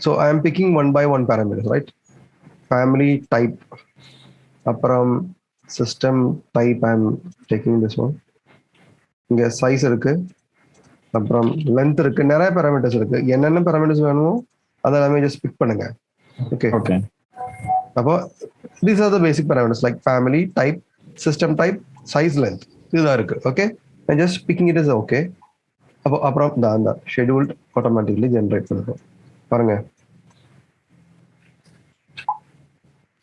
So I am picking one by one parameters, right? Family type, apparam system type, I'm taking this one. இங்க size இருக்கு, அப்புறம் length இருக்கு, நிறைய parameters இருக்கு. என்னென்ன parameters வேணுமோ அதெல்லாமே just pick பண்ணுங்க. Okay. அப்போ these are the basic parameters like family type, system type, size, length. இதுதான் இருக்கு. Okay. And just picking it as okay. அப்போ அப்புறம் இந்த scheduled automatically generate பண்ணுறோம். பாருங்க,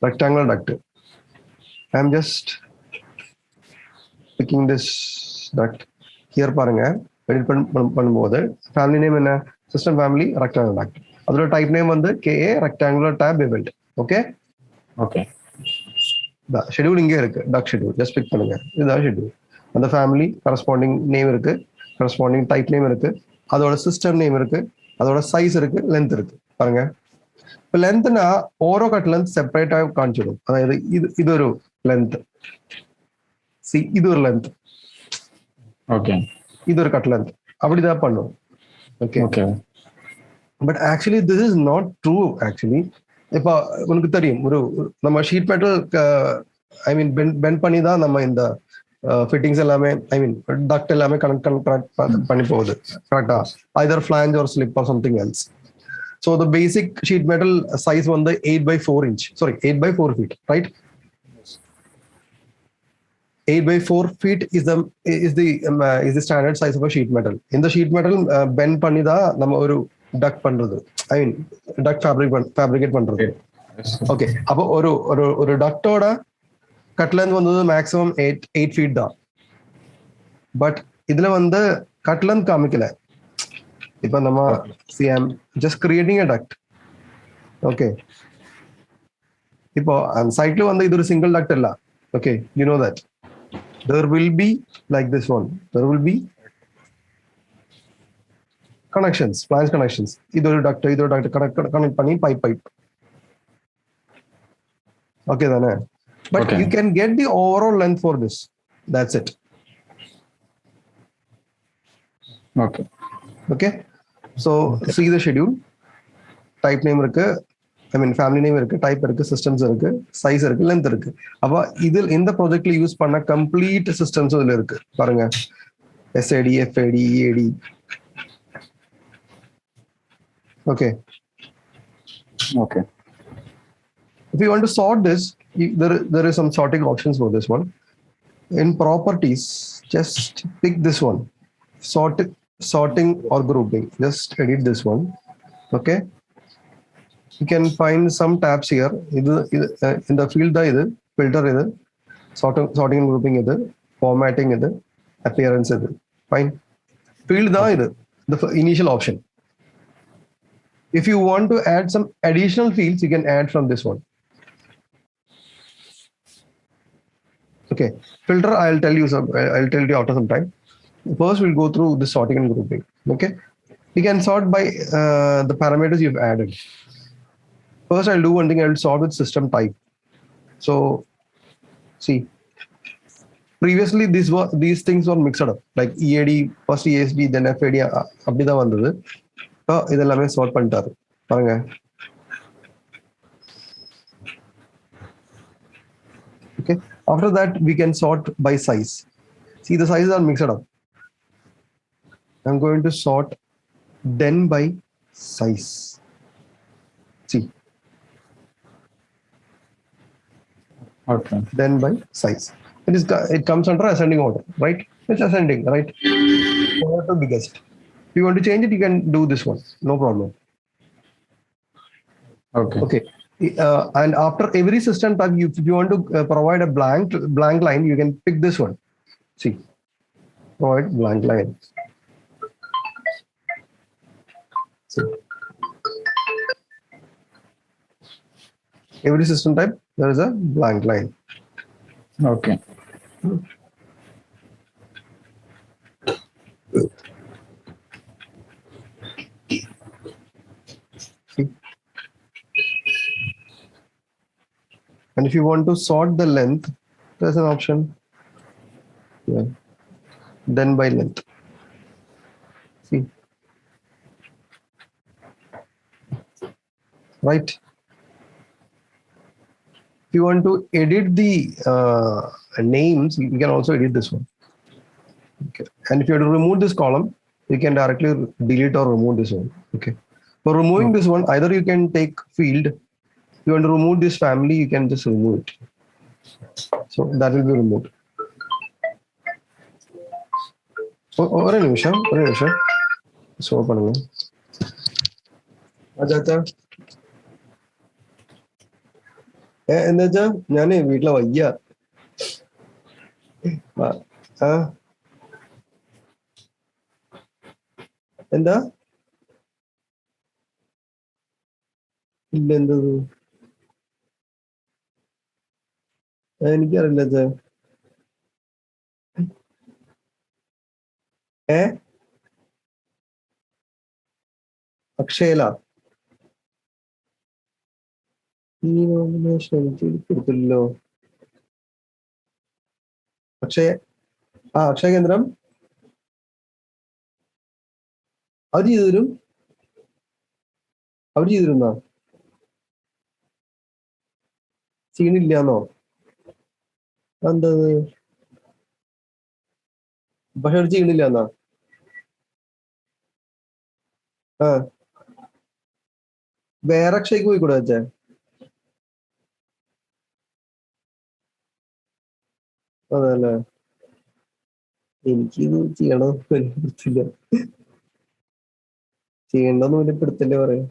rectangular duct. I'm just picking this duct here. பாருங்க, edit பண்ணும்போது family name என்ன, system family rectangular duct. அதோட type name வந்து KA rectangular tab event. Okay. Schedule இங்கே இருக்கு, duct schedule. Just pick பண்ணுங்க, இதுதான் schedule. அந்த family corresponding name இருக்கு, corresponding type name இருக்கு, அதோட system name இருக்கு, அதோட size இருக்கு, length இருக்கு. பாருங்க, இப்போ லென்த்னா ஓரோ கட் லென்த் செப்பரேட்டா காமிச்சிடும். அதாவது இது ஒரு லென்த், இது ஒரு லென்த், இது ஒரு கட் லென்த், அப்படிதான் பண்ணும். Okay. But actually this is not true. Actually இப்போ உனக்கு தெரியும், ஒரு நம்ம ஷீட் மெட்டல் ஐ மீன் பெண்ட் பண்ணி தான் நம்ம இந்த ஃபிட்டிங்ஸ் எல்லாமே, ஐ மீன் டக்ட் எல்லாமே கனெக்ட் பண்ணி போகுது. கரெக்டா? Either flange or slip or something else. So the basic sheet metal size was the 8x4 inch. Sorry, 8x4 feet, right? 8x4 feet is the standard size of a sheet metal. In the sheet metal bend panida nama oru duct pandrathu. I mean duct fabricate pandrathu. Okay. Appo oru duct oda cut length vandu maximum 8 feet da. But idla vandu cut length kaamikala. இப்போ நம்ம see I'm just creating a duct. Okay. இப்போ அந்த சைட்ல வந்து இது ஒரு single duct இல்ல. Okay, you know that there will be like this one, there will be connections, flange connections. இது ஒரு duct connect பண்ணி pipe. Okay தானே? But you can get the overall length for this. That's it. Okay. So see the schedule, type name இருக்கு, I mean family name இருக்கு, type இருக்கு, systems இருக்கு, size இருக்கு, length இருக்கு. அப்ப இதில் இந்த ப்ராஜெக்ட்ல யூஸ் பண்ண கம்ப்ளீட் சிஸ்டம்ஸ் இதுல இருக்கு. பாருங்க, SAD, FAD, EAD. Okay. If you want to sort this, there is some sorting options for this one. In properties, just pick this one, sorting or grouping. Just edit this one. Okay. You can find some tabs here. In the field filter sorting and grouping formatting appearance fine. Field the initial option. If you want to add some additional fields, you can add from this one. Okay. Filter, I'll tell you after some time. First, we'll go through the sorting and grouping. Okay, you can sort by the parameters you've added. First, I'll do one thing. I'll sort with system type. So, see, previously these things were mixed up, like EAD, first ESD, then FAD. அப்படிதான் வந்தது. இப்போ இதெல்லாமே sort பண்ணிட்டாரு. பாருங்க. Okay. After that, we can sort by size. See, the sizes are mixed up. I'm going to sort then by size. See. Okay. Then by size. It comes under ascending order, right? It's ascending, right? Order to biggest. If you want to change it, you can do this one. No problem. Okay. And after every system type, if you want to provide a blank line, you can pick this one. See. Provide blank line. Every system type, there is a blank line. Okay. See? And if you want to sort the length, there's an option. Yeah. Then by length. See. right? If you want to edit the names, you can also edit this one. Okay. And if you want to remove this column, you can directly delete or remove this one. Okay. For removing this one, either you can take field. If you want to remove this family, you can just remove it. So that will be removed. ഒരു നിമിഷം so பண்ணுங்க അച്ചാ എന്താ വെച്ചാ ഞാന് വീട്ടിലെ വയ്യ എന്താ ഇല്ല എന്തത് എനിക്കറിയില്ല അച്ഛാ അക്ഷയല ഈ നോമിനേഷൻ എനിക്ക് കൊടുത്തില്ലല്ലോ അക്ഷയ കേന്ദ്രം അവര് ചെയ്തിരുന്നോ ചെയ്യണില്ലാന്നോ എന്തത് പക്ഷെ അവര് ചെയ്യണില്ലാന്നാ വേറെ അക്ഷയ്ക്ക് പോയിക്കൂടെ വെച്ചേ അതല്ലേ എനിക്കിത് ചെയ്യണം വലിയ ചെയ്യണ്ടെന്ന് വലിയ പിടുത്തല്ലേ പറയാം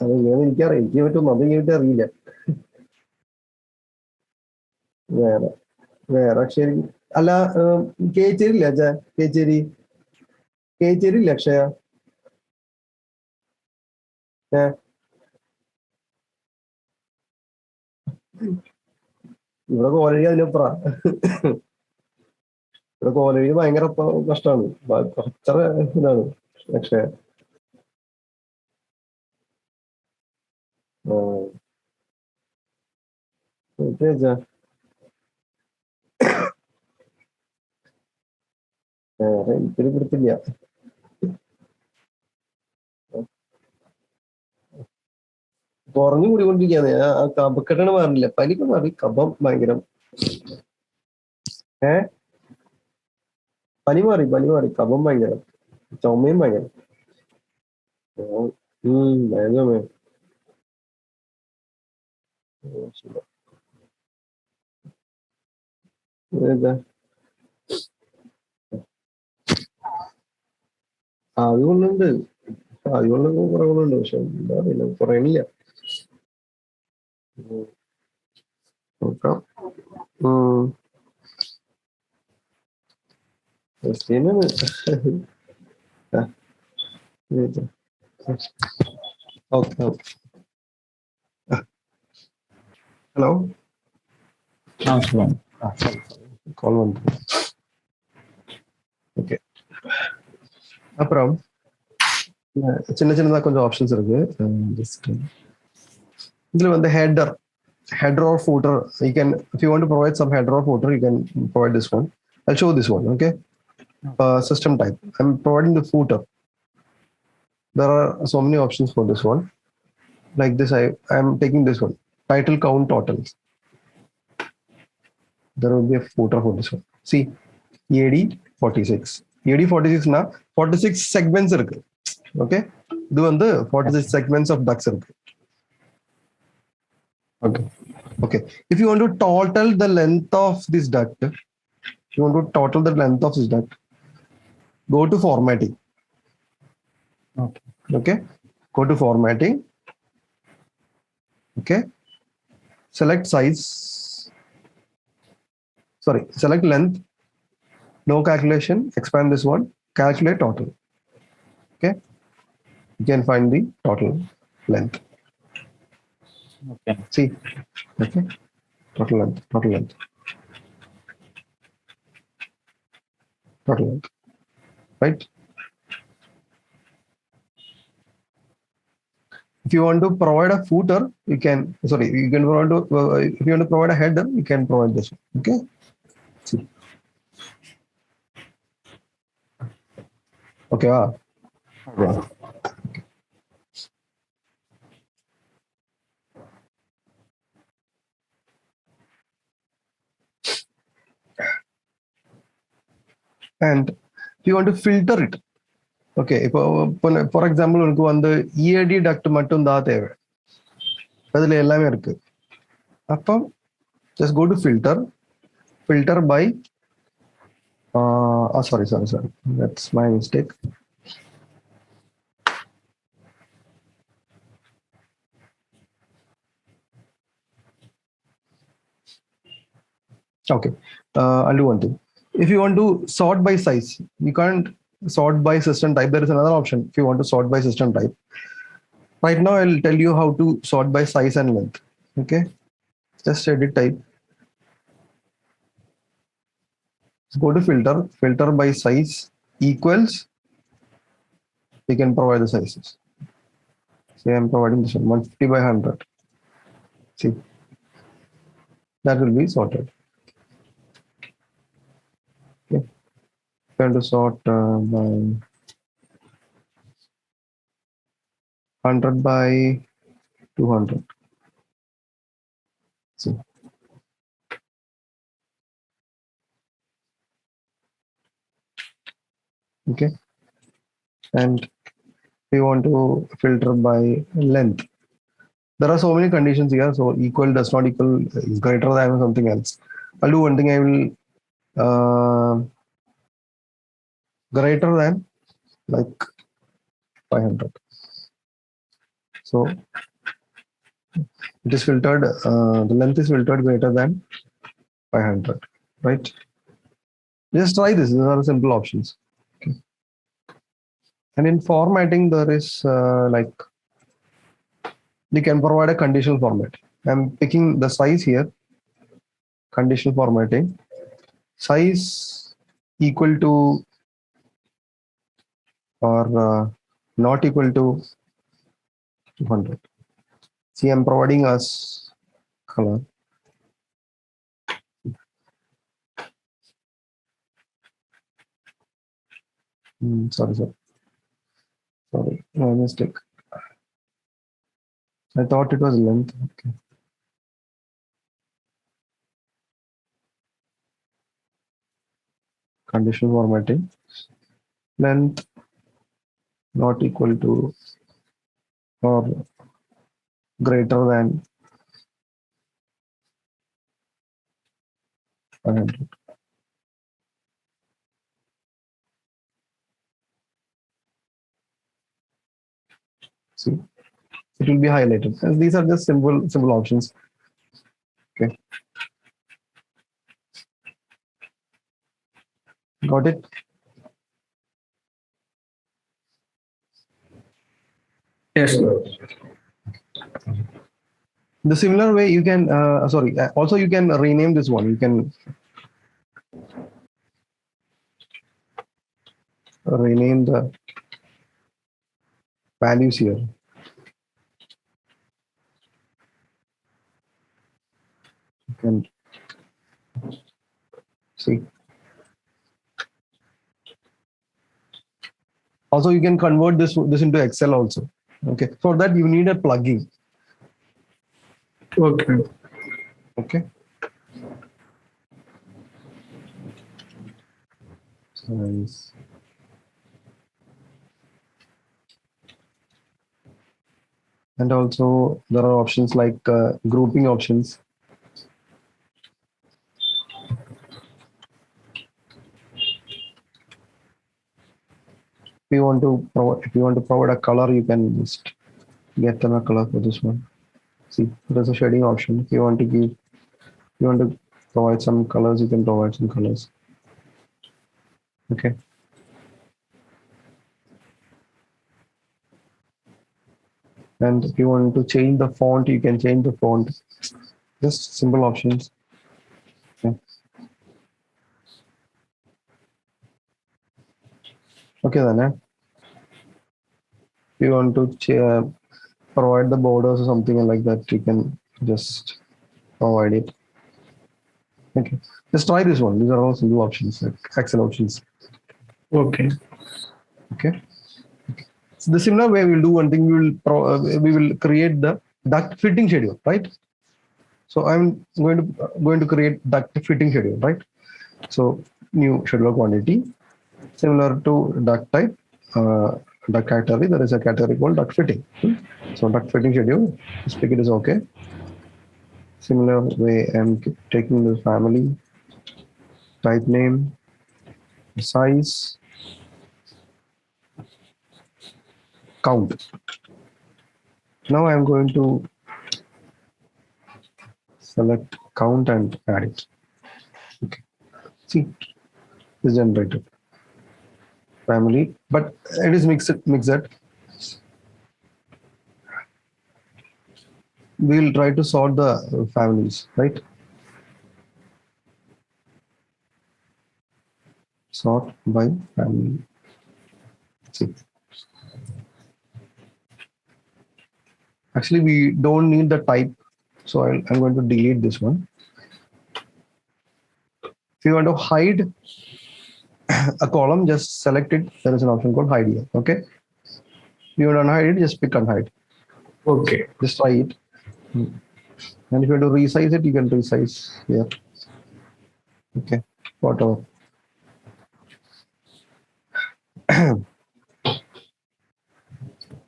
അതെങ്ങനെ എനിക്കറിയാം എനിക്ക് പറ്റും അത് കഴിഞ്ഞിട്ട് അറിയില്ല വേറെ അക്ഷയ അല്ല കേച്ചേരി ഇല്ല അച്ഛാ കേച്ചേരി ഇല്ല അക്ഷയ ഇവിടെ കോലഴി അതിനപ്പുറ ഇവിടെ കോലഴി ഭയങ്കര കഷ്ടമാണ് അത്ര ഇതാണ് അക്ഷയ അച്ഛാ എനിക്കൊരു പിടുത്തില്ല കുറഞ്ഞു കൂടിക്കൊണ്ടിരിക്കുകയാണ് ആ കഫക്കെട്ടാണ് മാറില്ല പനിക്ക് മാറി കഫം ഭയങ്കരം പനി മാറി കഫം ഭയങ്കരം ചുമയും ഭയങ്കരം ചുമ ആവി കൊള്ളുന്നുണ്ട് ആവി കൊള്ളൊക്കെ കുറവുണ്ട് പക്ഷെ എന്താ അറിയില്ല കുറയണില്ല നോക്കാം ഓക്കെ ഹലോ കോൾ വന്നു ஓகே அப்புறம் சின்னதா கொஞ்சம் ஆப்ஷன்ஸ் இருக்கு இதுல வந்து header or footer. You can, if you want to provide some header or footer, you can provide this one. I'll show this one. Okay. System type, I'm providing the footer. There are so many options for this one. Like this, I'm taking this one, title count totals. There will be a footer for this one. See, AD 46. AD 46 na 46 segments irukku. Okay. This one the 46 segments of ducts irukku. Okay. If you want to total the length of this duct, go to formatting. Okay. Go to formatting. Okay. Select size. Select length. No calculation. Expand this one. Calculate total. Okay. You can find the total length. Okay. See. Okay. Total length. Right. If you want to provide a footer, you can provide if you want to provide a header, you can provide this one. Okay. See. Okay. Okay. And if you want to filter it, okay, for example, உனக்கு வந்து EAD duct மட்டும் தான் தேவை, அதுல எல்லாமே இருக்கு. அப்போ just go to filter by sorry, that's my mistake. Okay, I'll do one thing. If you want to sort by size, you can't sort by system type. There is another option if you want to sort by system type. Right now, I'll tell you how to sort by size and length. Okay, just edit type. Go to filter by size equals. You can provide the sizes. Say I'm providing this one 150 by 100. See, that will be sorted. Okay, going to sort by 100 by 200. See. Okay, and we want to filter by length. There are so many conditions here. So equal, does not equal, is greater than something else. I'll do one thing. I will greater than like 500. So it is filtered. The length is filtered greater than 500. Right? Just try this. These are simple options. Okay. And in formatting, there is like you can provide a conditional format. I'm picking the size here. Conditional formatting. Size equal to or not equal to 200. See, I'm providing us color. Sorry, my mistake. I thought it was length. Okay. Conditional formatting. Length not equal to or greater than 500. See, it will be highlighted. And these are just simple options. Okay. Got it? Yes. The similar way you can, also you can rename this one. You can rename the values here. You can see. Also, you can convert this into Excel also. Okay. For that, you need a plugin. Okay. Okay. Size. And also there are options like grouping options. If you want to provide a color, you can just get them a color for this one. See, there's a shading option. If you want to provide some colors, you can provide some colors. Okay. And if you want to change the font, you can change the font. Just simple options. Okay. Okay then. If you want to provide the borders or something like that, you can just provide it. Okay. Just try this one. These are all simple options, like Excel options. Okay. Okay. So the similar way we'll do one thing. We will create the duct fitting schedule, right? So I'm going to create duct fitting schedule, right? So new schedule quantity similar to duct type, duct category. There is a category called duct fitting. So duct fitting schedule. This pick it is okay. Similar way, I'm taking the family, type name, size, count. Now I'm going to select count and add it. Okay. See, is generated family, but it is mixed. We'll try to sort the families, right? Sort by family. See. Actually, we don't need the type, so I'm going to delete this one. If you want to hide a column, just select it. There is an option called hide here. Okay. If you want to unhide it, just pick unhide. Okay. Just try it. And if you want to resize it, you can resize here. Okay. Whatever.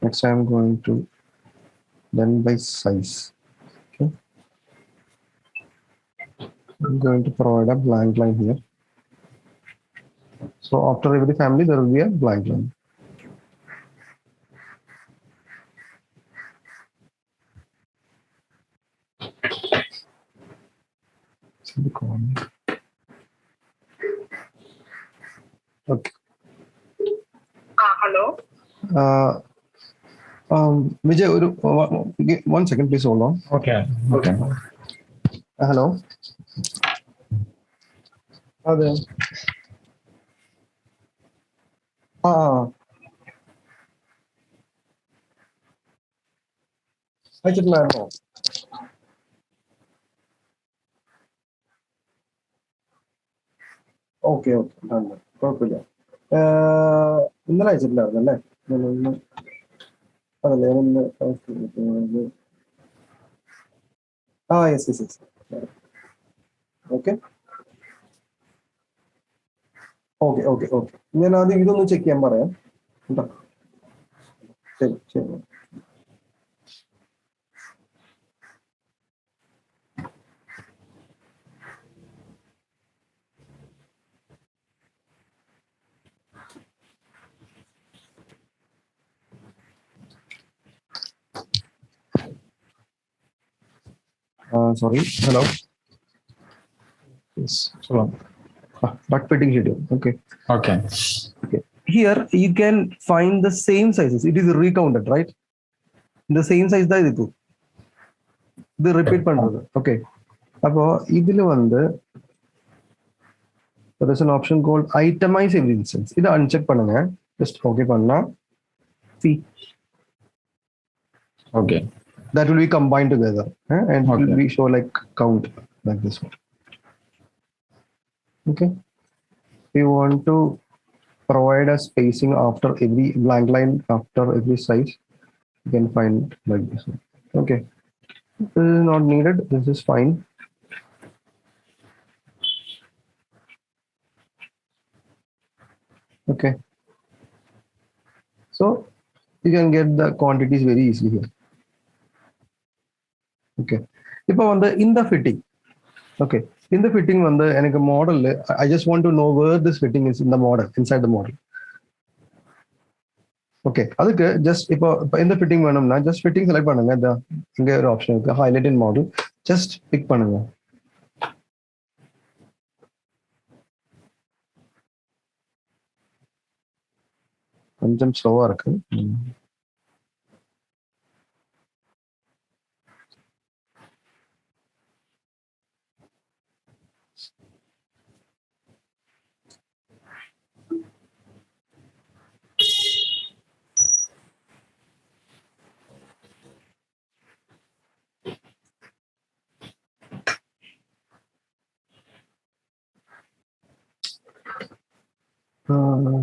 Next, I'm going to then by size. Okay. I'm going to provide a blank line here. So after every family, there will be a blank line. Okay. Hello. Vijay, one second, please hold on. Okay. Okay. Hello. അതെ ആ അയച്ചിട്ടുണ്ടായിരുന്നോ? Okay okay കുഴപ്പമില്ല. ഇന്നലെ അയച്ചിട്ടുണ്ടായിരുന്നു അല്ലേ? അതല്ലേ ഞാനൊന്ന് yes yes yes. Okay okay okay okay. ഞാൻ ആദ്യം ഇതൊന്ന് ചെക്ക് ചെയ്യാൻ പറയാം കേട്ടോ. ശരി ശരി. Sorry. Hello. Yes. Hello. Duct fitting schedule. Okay. Okay. Okay. Here you can find the same sizes. It is recounted, right? The same size தான் இதுக்கு இது ரிப்பீட் பண்றது. ஓகே. அப்போ இதுல வந்து there is an option called itemize every instance. இதை uncheck பண்ணுங்க. Just okay பண்ணா see. Okay. That will be combined together and Okay. will be show like count like this one. Okay. If you want to provide a spacing after every blank line, after every size, you can find like this one. Okay. This is not needed. This is fine. Okay. So you can get the quantities very easily here. Okay. Now in the fitting. Okay. In the fitting எனக்கு model, I just want to know where this fitting is in the model, inside the model. Okay. அதுக்கு just இப்போ இந்த fitting வேணும்னா just fitting select பண்ணுங்க. இங்க ஒரு option இருக்கு, highlight in model. Just pick பண்ணுங்க. கொஞ்சம் ஸ்லோவா இருக்கு.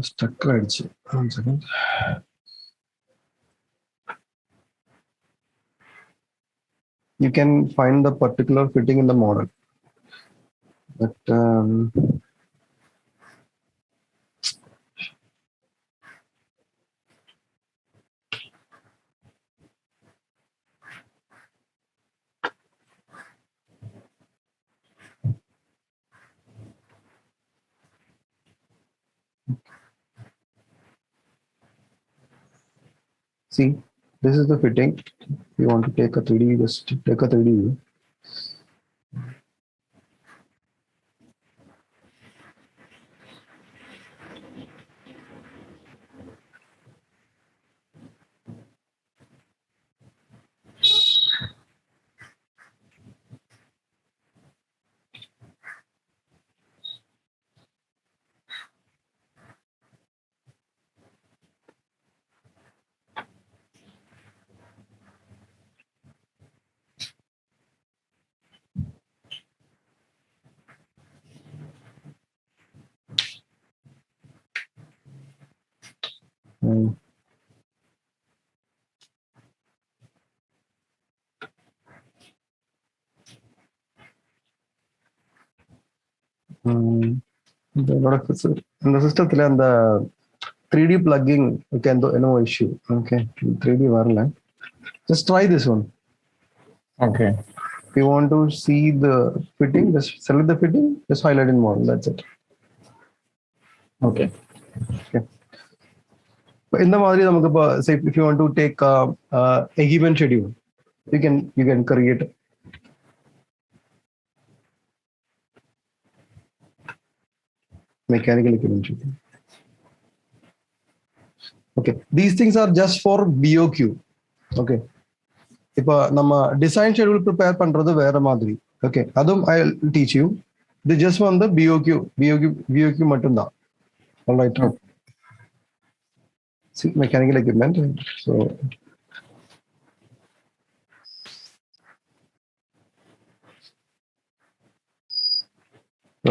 stuck ஆயிடுச்சு. One second. You can find the particular fitting in the model, but see, this is the fitting. If you want to take a 3D, just take a 3D view. இந்த சிஸ்டத்துல அந்த 3D plugging no issue. Okay, 3D வரல. Just try this one. Okay. If you want to see the fitting, just select the fitting, just highlight in model. That's it. Okay. Okay. இந்த மாதிரி நமக்கு இப்போ say if you want to take a given schedule, you can create mechanical equipment schedule. Okay, these things are just for BOQ. Okay, இப்போ நம்ம design schedule prepare பண்றது வேற மாதிரி. Okay, அதுவும் ஐ வில் டீச் யூ. இது just வந்து BOQ மட்டும்தான். Alright. Mechanical equipment. So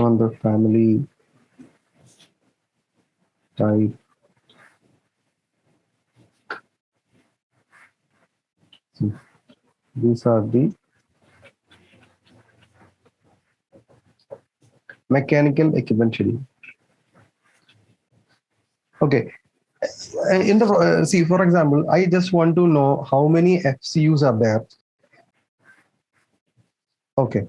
on the family type, these are the mechanical equipment schedule. Okay, in the see, for example, I just want to know how many FCUs are there. Okay,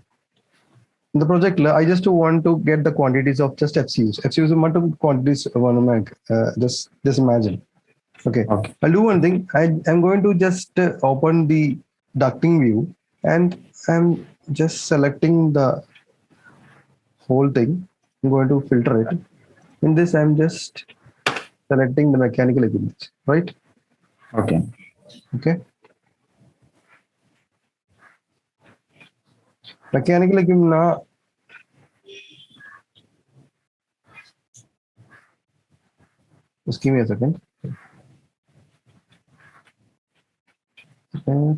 in the project I just want to get the quantities of just FCUs மட்டும் quantities just imagine. Okay. I'll do one thing. I'm going to just open the ducting view and I'm just selecting the whole thing. I'm going to filter it. In this, I'm just selecting the mechanical equipment, right? Okay. Okay. Mechanical equipment. Just give me a second. I'll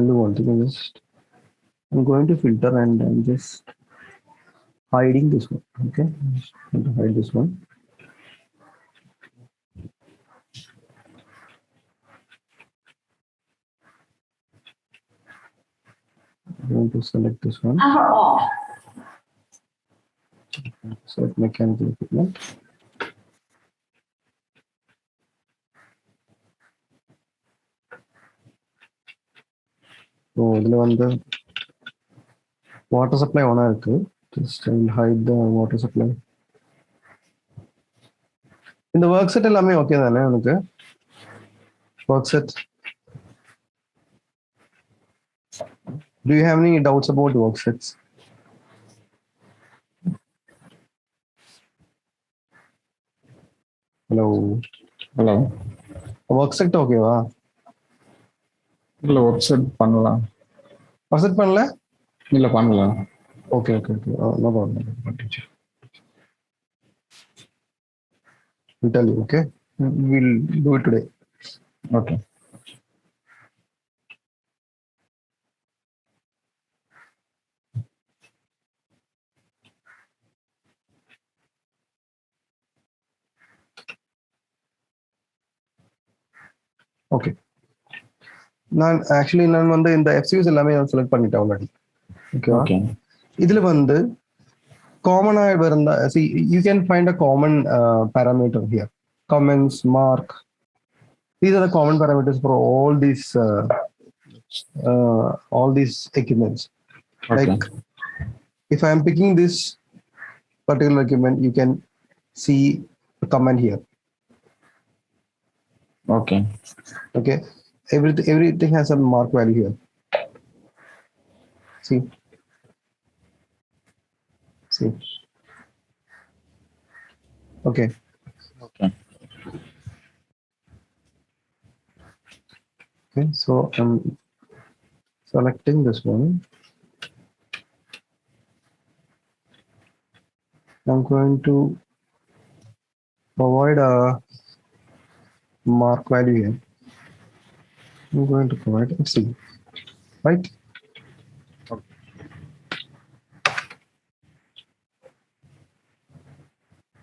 do one thing. I'm going to filter and I'm just hiding this one. Okay, I'm going to hide this one. I'm going to select this one. Select mechanical equipment. So the water supply on irukku. Just I will hide the water supply. In the work set ellame okay dane unukku? Work set. Do you have any doubts about work sets? Hello. Work set okay va? இல்ல work set பண்ணலாம். Work set பண்ணல? இல்ல பண்ணல. Okay. No problem. I'll tell you. Okay, we'll do it today. Okay. Okay. நான் வந்து இந்த FCUs எல்லாமே நான் செலக்ட் பண்ணிட்டேன் ஆல்ரெடி. ஓகேவா? Okay. இதுல வந்து காமனா இருந்தா see you can find a common parameter here. Comments, mark. These are the common parameters for all these equipments. Okay. Like if I am picking this particular equipment, you can see a comment here. Okay. Okay, everything has a mark value here. See. Okay. Okay. Okay, so I'm selecting this one. I'm going to provide a mark value here. I'm going to provide FC, right?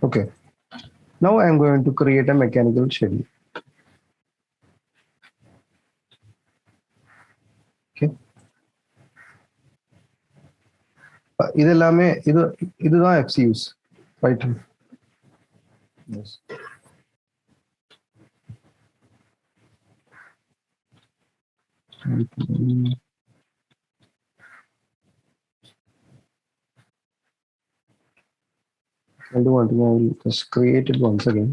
Okay. Now I'm going to create a mechanical schedule. Okay. இதுதான் FCUs, right? Yes. I'll do one thing. I will just create it once again.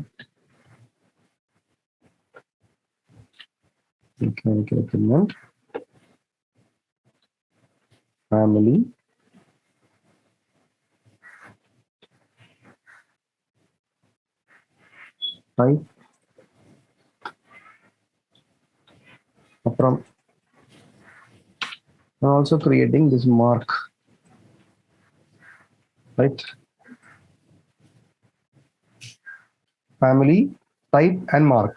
Mechanical equipment, family, type, from. I'm also creating this mark, right? Family, type, and mark.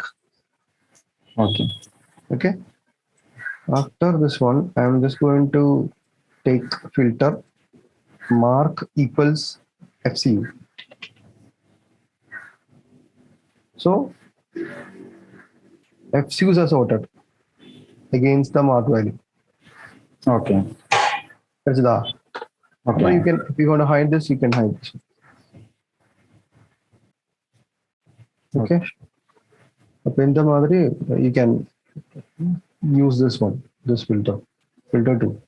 Okay. Okay. After this one, I'm just going to take filter mark equals FCU. So FCUs are sorted against the mark value. Okay. That's the. Okay. So you can, if you want to hide this, you can hide this. Okay. Up in the Madri, you can use this one, this filter 2.